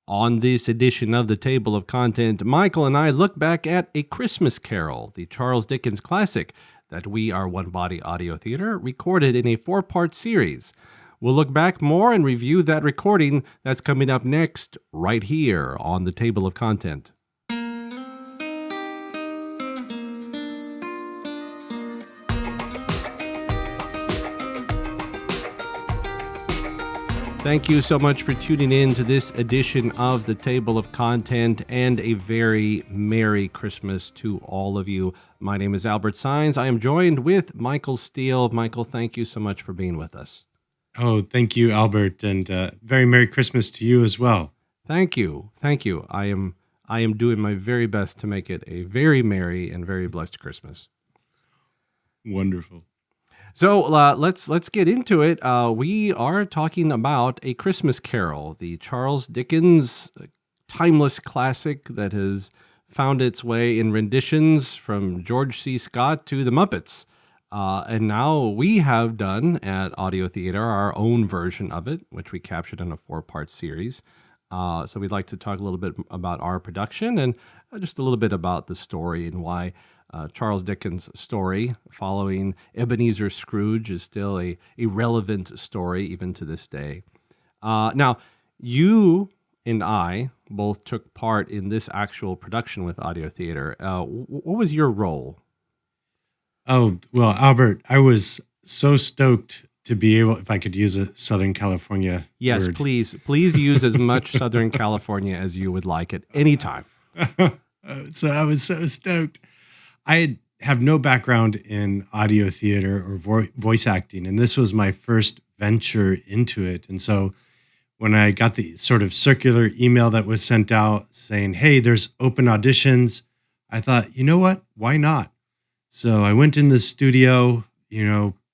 On this edition of the Table of Content, Michael and I look back at A Christmas Carol, the Charles Dickens classic that We Are One Body Audio Theatre recorded in a 4-part series. We'll look back more and review that recording that's coming up next, right here on the Table of Content. Thank you so much for tuning in to this edition of the Table of Content, and a very Merry Christmas to all of you. My name is Albert Saenz. I am joined with Michael Steele. Michael, thank you so much for being with us. Oh, thank you, Albert, and very Merry Christmas to you as well. Thank you. Thank you. I am doing my very best to make it a very merry and very blessed Christmas. Wonderful. So let's get into it. We are talking about A Christmas Carol, the Charles Dickens timeless classic that has found its way in renditions from George C. Scott to the Muppets. And now we have done at Audio Theatre our own version of it, which we captured in a 4-part series. So we'd like to talk a little bit about our production and just a little bit about the story and why Charles Dickens' story following Ebenezer Scrooge is still a relevant story even to this day. Now, you and I both took part in this actual production with Audio Theatre. What was your role? Oh, well, Albert, I was so stoked to be able, if I could use a Southern California Yes, word. Please use as much Southern California as you would like at any time. So I was so stoked. I have no background in audio theater or voice acting, and this was my first venture into it. And so when I got the sort of circular email that was sent out saying, hey, there's open auditions, I thought, you know what? Why not? So I went in the studio,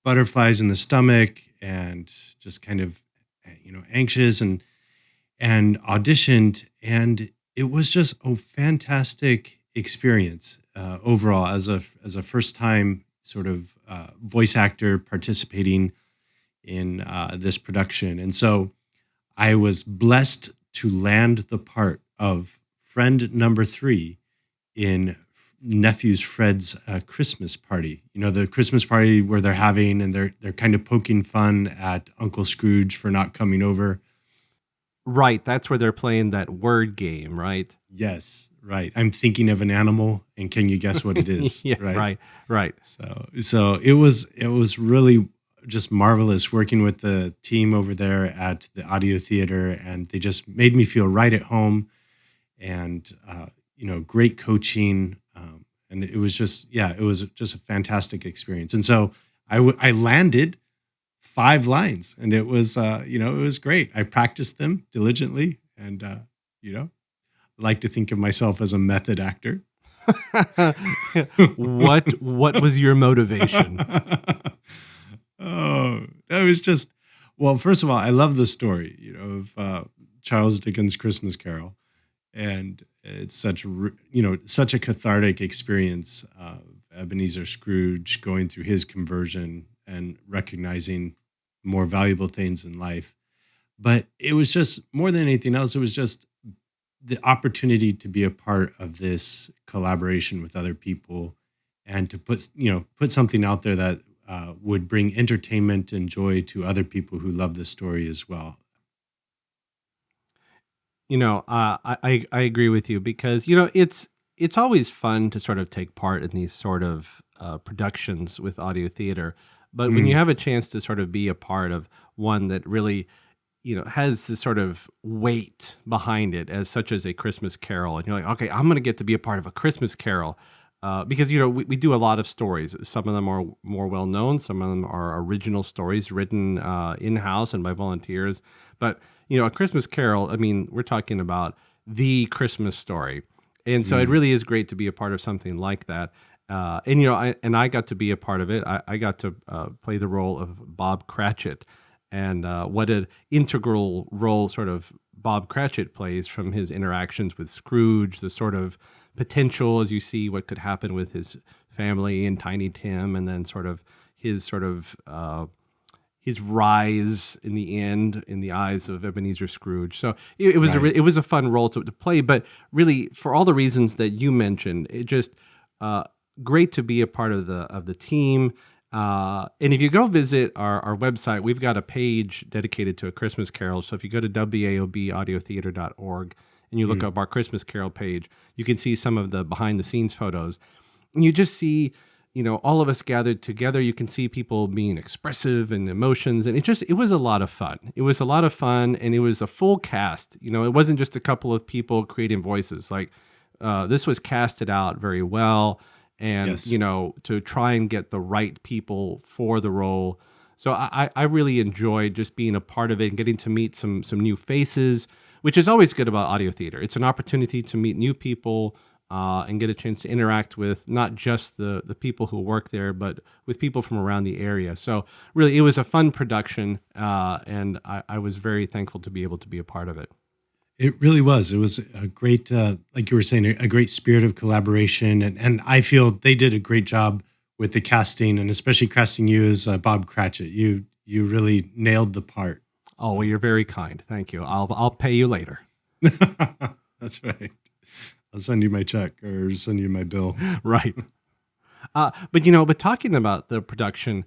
butterflies in the stomach and just kind of, anxious and auditioned. And it was just a fantastic experience overall as a first time sort of voice actor participating in this production. And so I was blessed to land the part of friend number 3 in nephew's Fred's Christmas party. The Christmas party where they're having and they're kind of poking fun at Uncle Scrooge for not coming over. Right, that's where they're playing that word game, right? Yes, right. I'm thinking of an animal, and can you guess what it is? Yeah, right. So it was really just marvelous working with the team over there at the Audio Theater, and they just made me feel right at home, and great coaching, and it was just a fantastic experience. And so I landed 5 lines, and it was it was great. I practiced them diligently, and I like to think of myself as a method actor. What was your motivation? Oh, that was just, well, first of all, I love the story, of Charles Dickens' Christmas Carol, and it's such a cathartic experience of Ebenezer Scrooge going through his conversion and recognizing more valuable things in life. But it was just, more than anything else, it was just the opportunity to be a part of this collaboration with other people and to put something out there that would bring entertainment and joy to other people who love the story as well. I agree with you because, it's always fun to sort of take part in these sort of productions with Audio Theater. But when you have a chance to sort of be a part of one that really, has this sort of weight behind it, as such as A Christmas Carol, and you're like, okay, I'm going to get to be a part of A Christmas Carol, because we do a lot of stories. Some of them are more well known. Some of them are original stories written in house and by volunteers. But A Christmas Carol, I mean, we're talking about the Christmas story, and so it really is great to be a part of something like that. And I got to be a part of it. I got to play the role of Bob Cratchit, and what an integral role sort of Bob Cratchit plays from his interactions with Scrooge, the sort of potential as you see what could happen with his family and Tiny Tim, and then sort of his sort of his rise in the end in the eyes of Ebenezer Scrooge. So it was Right. it was a fun role to play, but really for all the reasons that you mentioned, it just great to be a part of the team. And if you go visit our website, we've got a page dedicated to A Christmas Carol. So if you go to WAOB and you look up our Christmas Carol page, you can see some of the behind the scenes photos. And you just see, all of us gathered together. You can see people being expressive and emotions. And it was a lot of fun. It was a lot of fun, and it was a full cast. It wasn't just a couple of people creating voices. Like this was casted out very well. And, Yes. to try and get the right people for the role. So I really enjoyed just being a part of it and getting to meet some new faces, which is always good about audio theater. It's an opportunity to meet new people and get a chance to interact with not just the people who work there, but with people from around the area. So really, it was a fun production, and I was very thankful to be able to be a part of it. It really was. It was a great, like you were saying, a great spirit of collaboration. And I feel they did a great job with the casting, and especially casting you as Bob Cratchit. You really nailed the part. Oh, well, you're very kind. Thank you. I'll pay you later. That's right. I'll send you my check or send you my bill. Right. But talking about the production,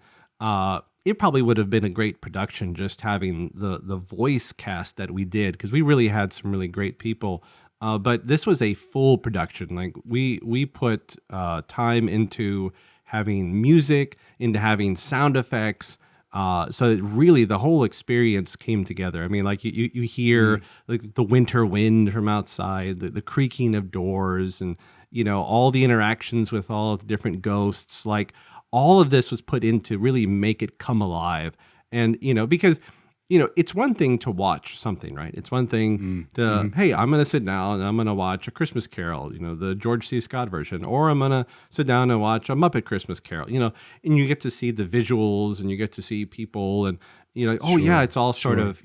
it probably would have been a great production just having the voice cast that we did, because we really had some really great people. But this was a full production. Like we put time into having music, into having sound effects. So really the whole experience came together. I mean, like you hear like the winter wind from outside, the creaking of doors, and all the interactions with all of the different ghosts. Like all of this was put in to really make it come alive. And because it's one thing to watch something, right? It's one thing to, hey, I'm going to sit down and I'm going to watch A Christmas Carol, the George C. Scott version, or I'm going to sit down and watch A Muppet Christmas Carol, and you get to see the visuals and you get to see people and, oh yeah, it's all sort of,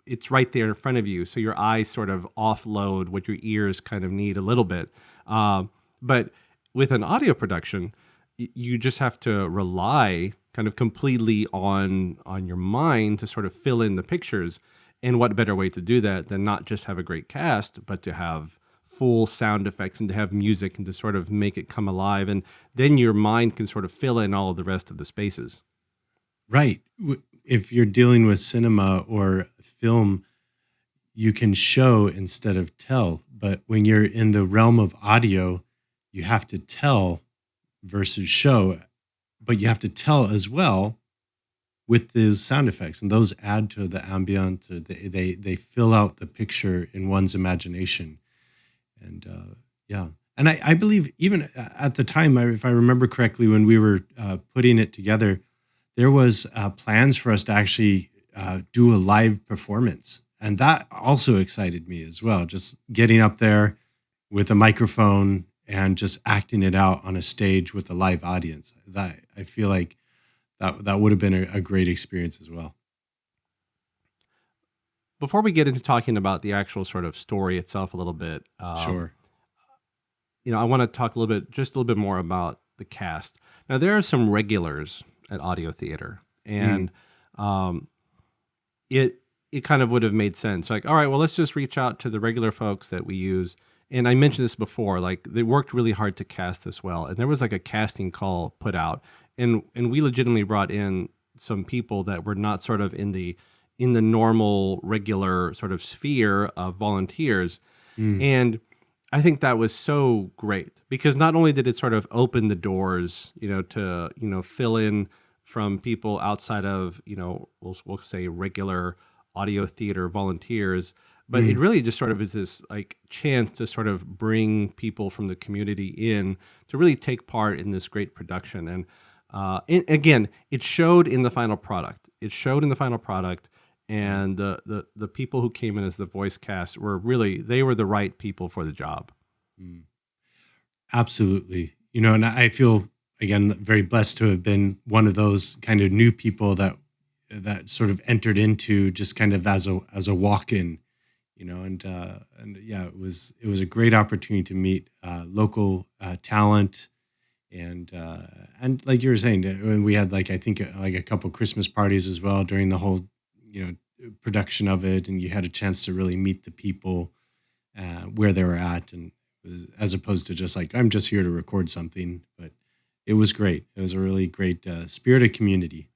it's right there in front of you. So your eyes sort of offload what your ears kind of need a little bit. But with an audio production, you just have to rely kind of completely on your mind to sort of fill in the pictures. And what better way to do that than not just have a great cast, but to have full sound effects and to have music and to sort of make it come alive. And then your mind can sort of fill in all of the rest of the spaces. Right. If you're dealing with cinema or film, you can show instead of tell. But when you're in the realm of audio, you have to tell versus show. But you have to tell as well with those sound effects, and those add to the ambient. They fill out the picture in one's imagination, and And I believe even at the time, if I remember correctly, when we were putting it together, there was plans for us to actually do a live performance, and that also excited me as well. Just getting up there with a microphone and just acting it out on a stage with a live audience. That I feel like that would have been a great experience as well. Before we get into talking about the actual sort of story itself a little bit, Sure. I want to talk just a little bit more about the cast. Now, there are some regulars at Audio Theater, and it kind of would have made sense. Like, all right, well, let's just reach out to the regular folks that we use. And I mentioned this before, like they worked really hard to cast this well. And there was like a casting call put out, and we legitimately brought in some people that were not sort of in the normal, regular sort of sphere of volunteers. And I think that was so great because not only did it sort of open the doors, to, fill in from people outside of, we'll say regular audio theater volunteers, but it really just sort of is this like chance to sort of bring people from the community in to really take part in this great production. And again, it showed in the final product. And the people who came in as the voice cast were they were the right people for the job. Absolutely. And I feel, again, very blessed to have been one of those kind of new people that sort of entered into just kind of as a walk-in, and yeah, it was a great opportunity to meet local talent And like you were saying, when we had like I think like a couple Christmas parties as well during the whole production of it, and you had a chance to really meet the people where they were at, and as opposed to just like I'm just here to record something. But it was great. It was a really great spirit of community.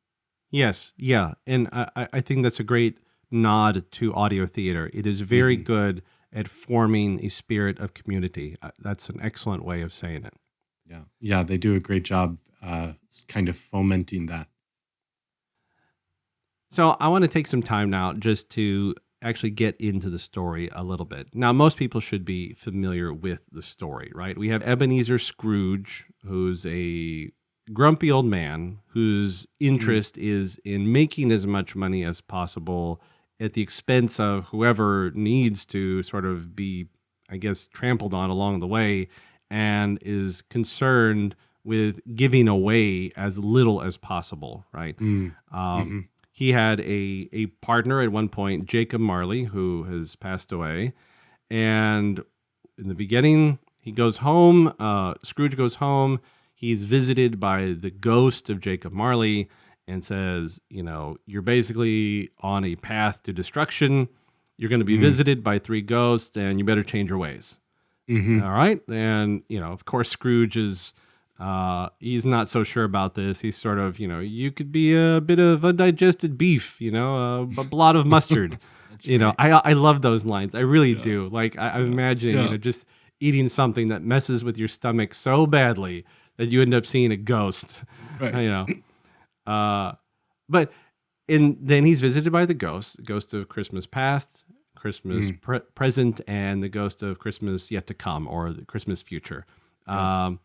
Yes, yeah, and I think that's a great nod to audio theater. It is very good at forming a spirit of community. That's an excellent way of saying it. Yeah, they do a great job kind of fomenting that. So I want to take some time now just to actually get into the story a little bit. Now, most people should be familiar with the story, right? We have Ebenezer Scrooge, who's a grumpy old man whose interest is in making as much money as possible at the expense of whoever needs to sort of be, I guess, trampled on along the way, and is concerned with giving away as little as possible, right? He had a partner at one point, Jacob Marley, who has passed away. And in the beginning, he goes home, Scrooge goes home, he's visited by the ghost of Jacob Marley and says, you're basically on a path to destruction. You're going to be visited by 3 ghosts, and you better change your ways. All right. And, of course, Scrooge is, he's not so sure about this. He's sort of, you could be a bit of undigested beef, a blot of mustard. I love those lines. I really do. Like, I'm imagining, just eating something that messes with your stomach so badly that you end up seeing a ghost, Right. But then he's visited by the ghost of Christmas past, Christmas present, and the ghost of Christmas yet to come, or the Christmas future. Yes.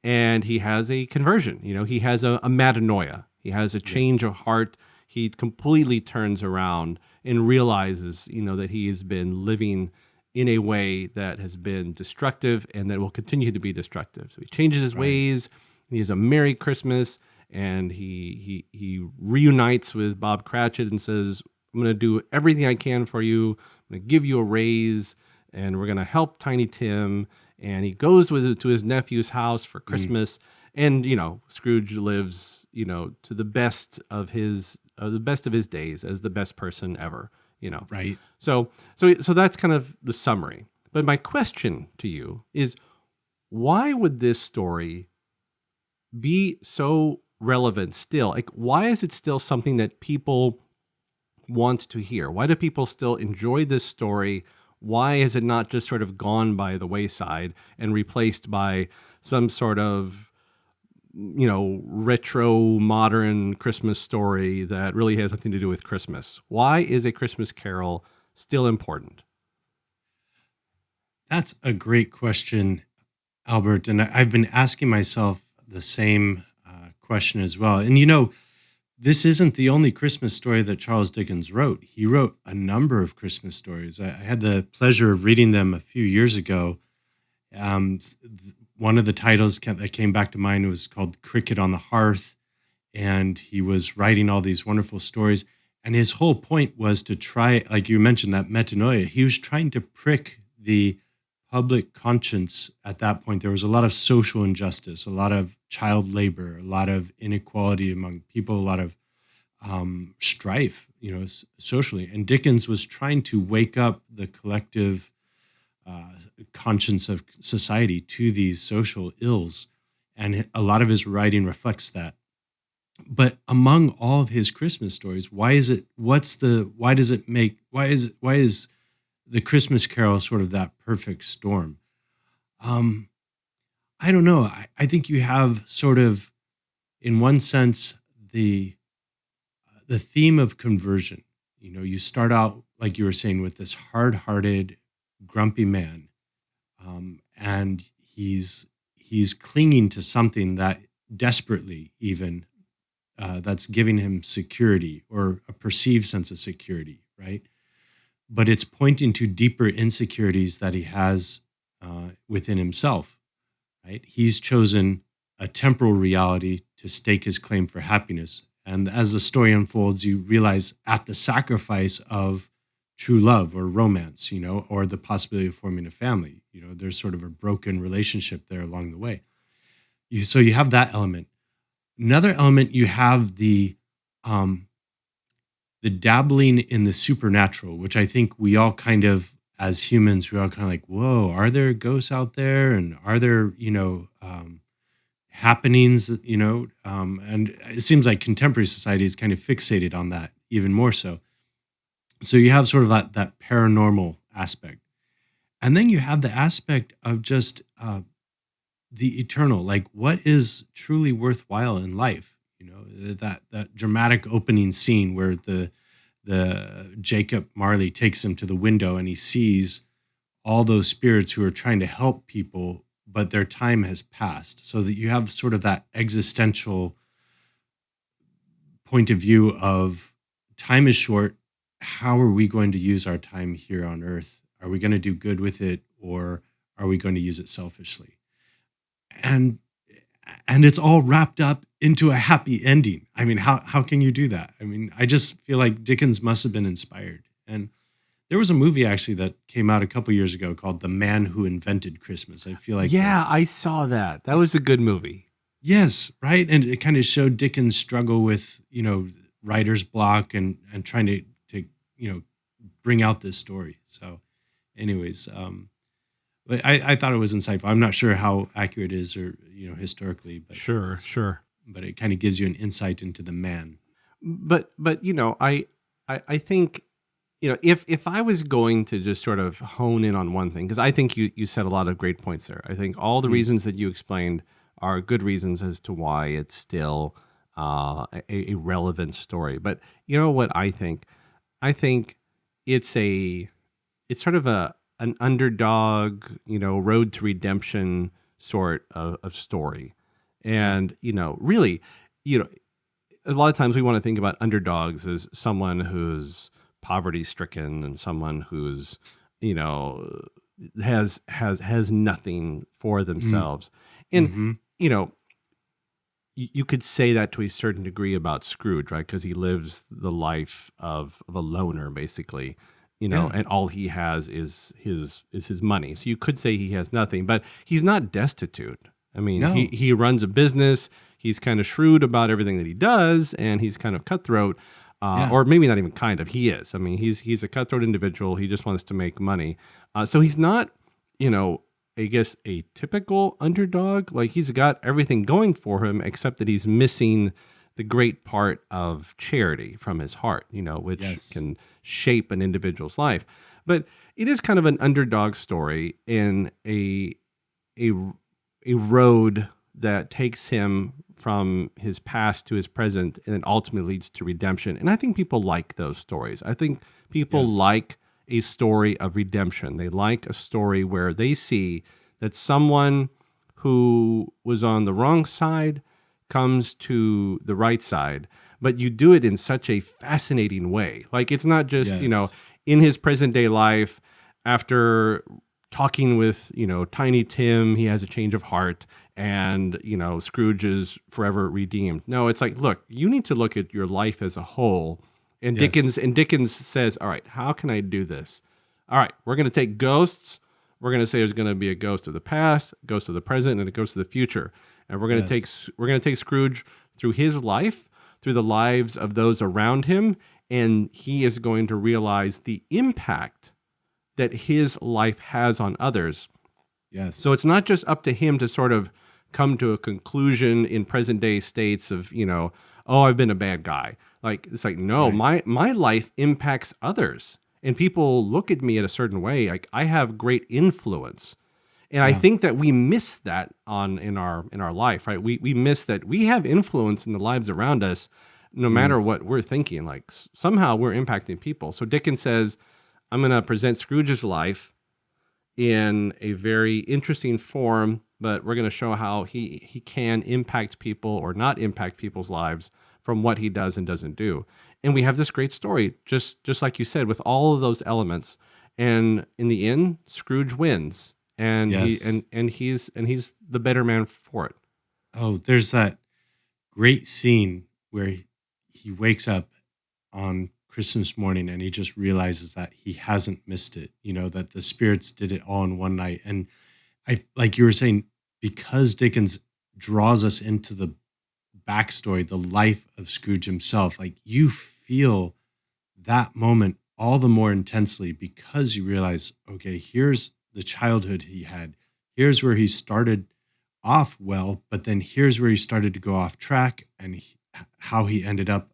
And he has a conversion. He has a metanoia. He has a change of heart. He completely turns around and realizes, that he has been living in a way that has been destructive and that will continue to be destructive. So he changes his ways. And he has a Merry Christmas, and he reunites with Bob Cratchit and says, I'm going to do everything I can for you. I'm going to give you a raise, and we're going to help Tiny Tim. And he goes to his nephew's house for Christmas. And, Scrooge lives, to the best of his days as the best person ever, Right. So that's kind of the summary. But my question to you is, why would this story be so relevant still? Like, why is it still something that people want to hear? Why do people still enjoy this story? Why has it not just sort of gone by the wayside and replaced by some sort of, retro modern Christmas story that really has nothing to do with Christmas? Why is A Christmas Carol still important? That's a great question, Albert. And I've been asking myself the same question as well. And, this isn't the only Christmas story that Charles Dickens wrote. He wrote a number of Christmas stories. I had the pleasure of reading them a few years ago. One of the titles that came back to mind was called Cricket on the Hearth. And he was writing all these wonderful stories. And his whole point was to try, like you mentioned, that metanoia. He was trying to prick the public conscience at that point. There was a lot of social injustice, a lot of child labor, a lot of inequality among people, a lot of strife, socially. And Dickens was trying to wake up the collective conscience of society to these social ills. And a lot of his writing reflects that. But among all of his Christmas stories, why is the Christmas Carol sort of that perfect storm? I don't know. I think you have sort of, in one sense, the theme of conversion. You start out, like you were saying, with this hard-hearted, grumpy man, and he's clinging to something that desperately even that's giving him security, or a perceived sense of security, right? But it's pointing to deeper insecurities that he has within himself, right? He's chosen a temporal reality to stake his claim for happiness. And as the story unfolds, you realize at the sacrifice of true love or romance, or the possibility of forming a family, there's sort of a broken relationship there along the way. So you have that element. Another element, you have um, the dabbling in the supernatural, which I think we all kind of, as humans, we all kind of like, whoa, are there ghosts out there? And are there, happenings, and it seems like contemporary society is kind of fixated on that even more so. So you have sort of that paranormal aspect. And then you have the aspect of just the eternal, like what is truly worthwhile in life. That dramatic opening scene where the Jacob Marley takes him to the window and he sees all those spirits who are trying to help people, but their time has passed. So that you have sort of that existential point of view of time is short. How are we going to use our time here on earth? Are we going to do good with it, or are we going to use it selfishly? And it's all wrapped up into a happy ending. I mean, how can you do that? I mean, I just feel like Dickens must have been inspired. And there was a movie actually that came out a couple years ago called The Man Who Invented Christmas. I feel like Yeah, I saw that. That was a good movie. yes, right? And it kind of showed Dickens' struggle with, writer's block and trying to bring out this story. So anyways, but I thought it was insightful. I'm not sure how accurate it is or, historically, but Sure. but it kind of gives you an insight into the man. But I think if I was going to just sort of hone in on one thing, because I think you said a lot of great points there. I think all the Mm. reasons that you explained are good reasons as to why it's still a relevant story. But you know what I think? I think it's sort of an underdog, road to redemption sort of story. Yeah. And, really, you know, a lot of times we want to think about underdogs as someone who's poverty stricken and someone who's, you know, has nothing for Mm. themselves. And, Hmm. you know, you could say that to a certain degree about Scrooge, right? Because he lives the life of a loner, basically, Yeah. and all he has is his money. So you could say he has nothing, but he's not destitute. I mean, he No. he runs a business. He's kind of shrewd about everything that he does, and he's kind of cutthroat, Yeah. or maybe not even kind of. He is. I mean, he's a cutthroat individual. He just wants to make money. So he's not, you know, I guess a typical underdog. Like he's got everything going for him, except that he's missing the great part of charity from his heart, which Yes. can shape an individual's life. But it is kind of an underdog story in a a road that takes him from his past to his present and then ultimately leads to redemption. And I think people like those stories. I think people Yes. like a story of redemption. They like a story where they see that someone who was on the wrong side comes to the right side, but you do it in such a fascinating way. Like it's not just, Yes. in his present day life after talking with, Tiny Tim, he has a change of heart and, Scrooge is forever redeemed. No, it's like, look, you need to look at your life as a whole. And Yes. Dickens says, all right, how can I do this? All right, we're going to take ghosts. We're going to say there's going to be a ghost of the past, a ghost of the present, and a ghost of the future. And Yes. we're going to take Scrooge through his life, through the lives of those around him, and he is going to realize the impact that his life has on others. So Yes. it's not just up to him to sort of come to a conclusion in present day states of, oh, I've been a bad guy. Like it's like, no, Right. my life impacts others. And people look at me in a certain way. Like I have great influence. And I Yeah. think that we miss that in our life, right? We miss that we have influence in the lives around us, no Mm. matter what we're thinking. Like somehow we're impacting people. So Dickens says, I'm going to present Scrooge's life in a very interesting form, but we're going to show how he can impact people or not impact people's lives from what he does and doesn't do. And we have this great story, just like you said, with all of those elements. And in the end, Scrooge wins, and Yes. he's the better man for it. Oh, there's that great scene where he wakes up on Christmas morning and he just realizes that he hasn't missed it, that the spirits did it all in one night. And I, like you were saying, because Dickens draws us into the backstory, the life of Scrooge himself. Like you feel that moment all the more intensely because you realize, okay, here's the childhood he had. Here's where he started off well, but then here's where he started to go off track and how he ended up,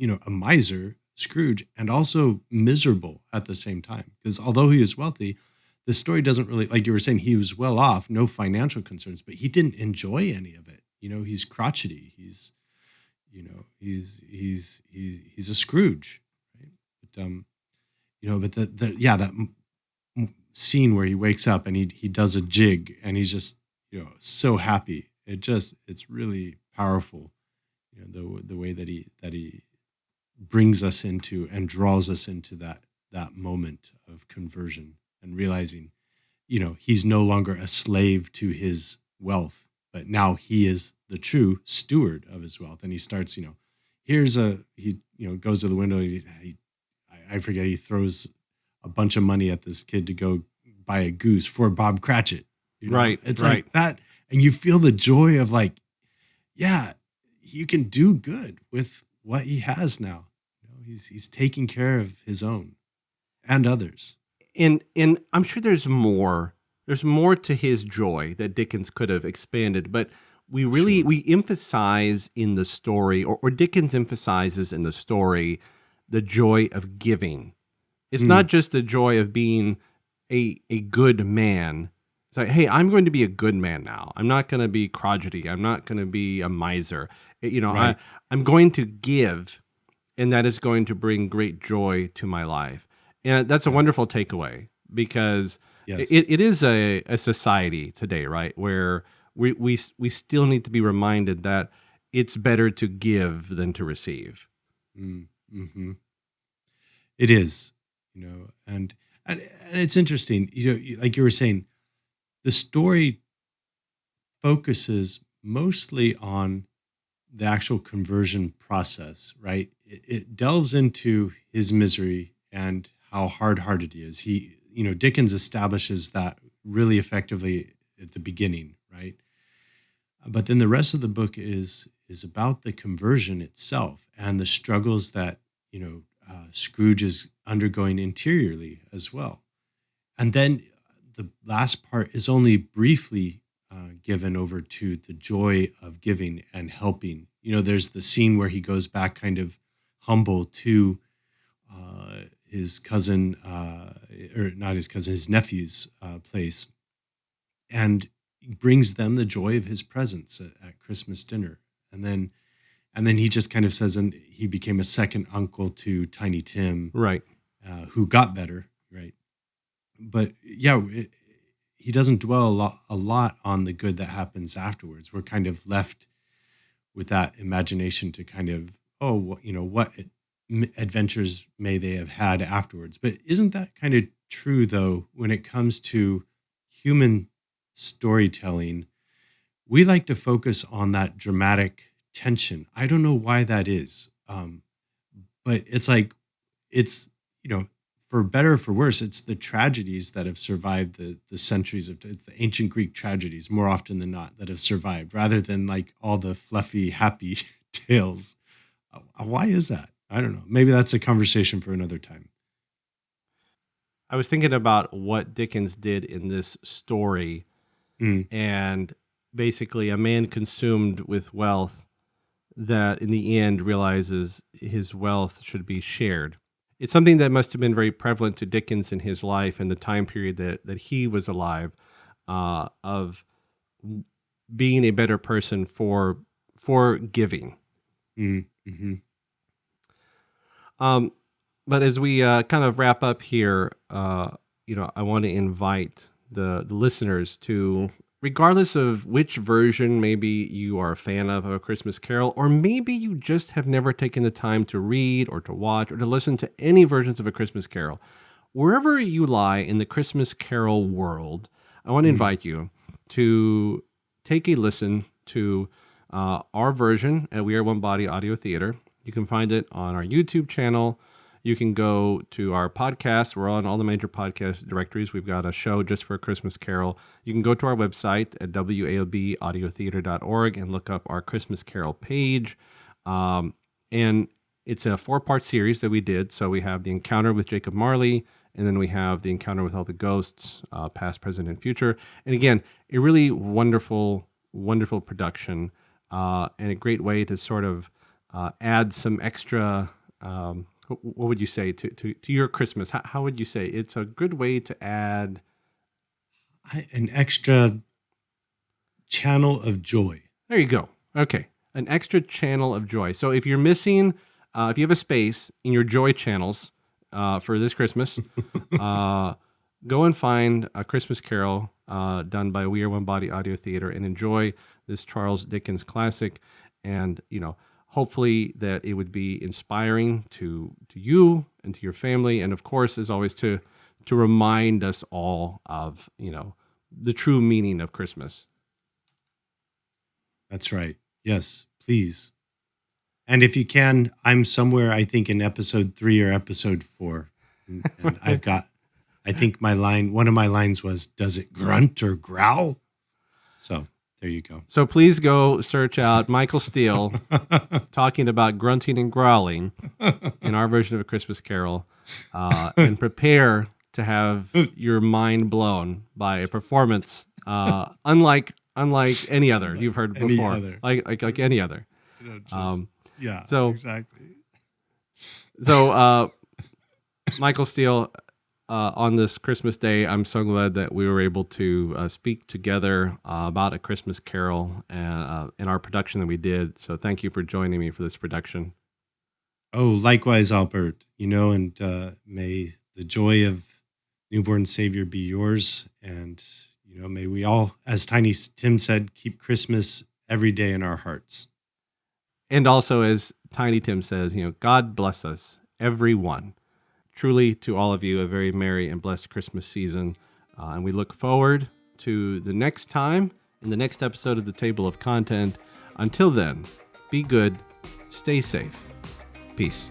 a miser, Scrooge, and also miserable at the same time. Because although he was wealthy, the story doesn't really, like you were saying, he was well off, no financial concerns, but he didn't enjoy any of it. He's crotchety. He's a Scrooge, right? But that scene where he wakes up and he does a jig and he's just so happy. It's really powerful. The way that he brings us into and draws us into that moment of conversion and realizing, he's no longer a slave to his wealth, but now he is the true steward of his wealth. And he starts, he goes to the window. I forget, he throws a bunch of money at this kid to go buy a goose for Bob Cratchit. Right. It's right. like that. And you feel the joy of like, yeah, you can do good with what he has now. He's taking care of his own and others. And I'm sure there's more to his joy that Dickens could have expanded, but we emphasize in the story, or Dickens emphasizes in the story, the joy of giving. It's not just the joy of being a good man. It's like, hey, I'm going to be a good man now. I'm not going to be crotchety. I'm not going to be a miser. Right. I'm going to give, and that is going to bring great joy to my life. And that's a wonderful takeaway, because Yes. it is a society today, right, where we still need to be reminded that it's better to give than to receive. Mm-hmm. It is, and it's interesting, like you were saying, the story focuses mostly on the actual conversion process, right? It delves into his misery and how hard-hearted he is. Dickens establishes that really effectively at the beginning, right? But then the rest of the book is about the conversion itself and the struggles that Scrooge is undergoing interiorly as well. And then the last part is only briefly given over to the joy of giving and helping. There's the scene where he goes back kind of humble to his cousin, or not his cousin, his nephew's place, and brings them the joy of his presence at Christmas dinner. And then he just kind of says, and he became a second uncle to Tiny Tim, Right. Who got better, right? But yeah, he doesn't dwell a lot on the good that happens afterwards. We're kind of left with that imagination to kind of, what adventures may they have had afterwards. But isn't that kind of true, though, when it comes to human storytelling? We like to focus on that dramatic tension. I don't know why that is. But it's like, for better or for worse, it's the tragedies that have survived the centuries of it's the ancient Greek tragedies more often than not that have survived, rather than like all the fluffy, happy tales. Why is that? I don't know. Maybe that's a conversation for another time. I was thinking about what Dickens did in this story, and basically a man consumed with wealth that in the end realizes his wealth should be shared. It's something that must have been very prevalent to Dickens in his life and the time period that he was alive, of being a better person for giving. Mm-hmm. But as we kind of wrap up here, I want to invite the listeners to, regardless of which version maybe you are a fan of A Christmas Carol, or maybe you just have never taken the time to read or to watch or to listen to any versions of A Christmas Carol, wherever you lie in the Christmas Carol world, I want to invite you to take a listen to our version at We Are One Body Audio Theater. You can find it on our YouTube channel. You can go to our podcast. We're on all the major podcast directories. We've got a show just for A Christmas Carol. You can go to our website at WAOB and look up our Christmas Carol page. And it's a 4-part series that we did. So we have the encounter with Jacob Marley, and then we have the encounter with all the ghosts, past, present, and future. And again, a really wonderful, wonderful production, and a great way to sort of add some extra, what would you say, to your Christmas? How would you say? It's a good way to add an extra channel of joy. There you go. Okay. An extra channel of joy. So if you're missing, if you have a space in your joy channels for this Christmas, go and find A Christmas Carol done by We Are One Body Audio Theatre and enjoy this Charles Dickens classic. And, hopefully that it would be inspiring to you and to your family. And of course, as always, to remind us all of, the true meaning of Christmas. That's right. Yes, please. And if you can, I'm somewhere, I think, in episode 3 or episode 4. And I think one of my lines was, does it grunt or growl? So there you go. So please go search out Michael Steele talking about grunting and growling in our version of A Christmas Carol, and prepare to have your mind blown by a performance unlike any other you've heard before. Like any other. Yeah, so, exactly. So, Michael Steele, on this Christmas Day, I'm so glad that we were able to speak together about A Christmas Carol and in our production that we did. So thank you for joining me for this production. Oh, likewise, Albert. And may the joy of newborn Savior be yours. And, may we all, as Tiny Tim said, keep Christmas every day in our hearts. And also, as Tiny Tim says, God bless us, everyone. Truly, to all of you, a very merry and blessed Christmas season. And we look forward to the next time in the next episode of the Table of Content. Until then, be good, stay safe. Peace.